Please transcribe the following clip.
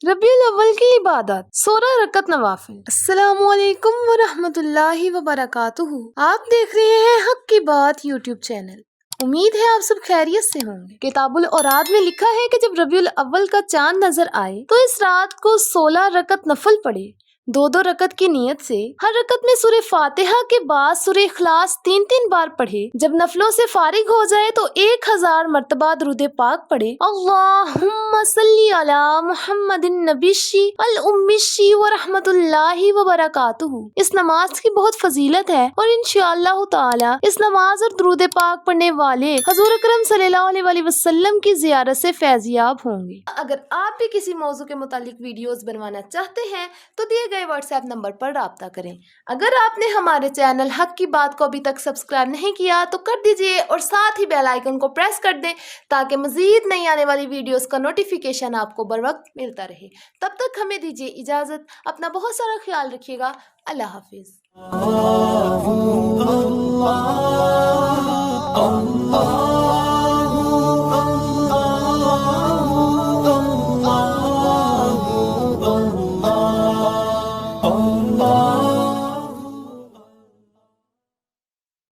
ربیع الاول کی عبادت 16 رکعت نوافل۔ السلام علیکم ورحمۃ اللہ وبرکاتہ۔ آپ دیکھ رہے ہیں حق کی بات یوٹیوب چینل۔ امید ہے آپ سب خیریت سے ہوں گے۔ کتاب الاوراد میں لکھا ہے کہ جب ربیع الاول کا چاند نظر آئے تو اس رات کو 16 رکعت نفل پڑھے، 2 رکعت کی نیت سے۔ ہر رکعت میں سورہ فاتحہ کے بعد سورہ اخلاص 3 بار پڑھے۔ جب نفلوں سے فارغ ہو جائے تو 1000 مرتبہ درود پاک پڑھے۔ اللہم صلی علی محمد النبی الامی ورحمۃ اللہ وبرکاتہ۔ اس نماز کی بہت فضیلت ہے اور انشاءاللہ تعالی اس نماز اور درود پاک پڑھنے والے حضور اکرم صلی اللہ علیہ وسلم کی زیارت سے فیضیاب ہوں گے۔ اگر آپ بھی کسی موضوع کے متعلق ویڈیوز بنوانا چاہتے ہیں تو دیے گئے واٹس ایپ نمبر پر رابطہ کریں۔ اگر آپ نے ہمارے چینل حق کی بات کو ابھی تک سبسکرائب نہیں کیا تو کر دیجئے اور ساتھ ہی بیل آئیکن کو پریس کر دیں تاکہ مزید نئی آنے والی ویڈیوز کا نوٹیفیکیشن آپ کو بر وقت ملتا رہے۔ تب تک ہمیں دیجئے اجازت، اپنا بہت سارا خیال رکھیے گا۔ اللہ حافظ۔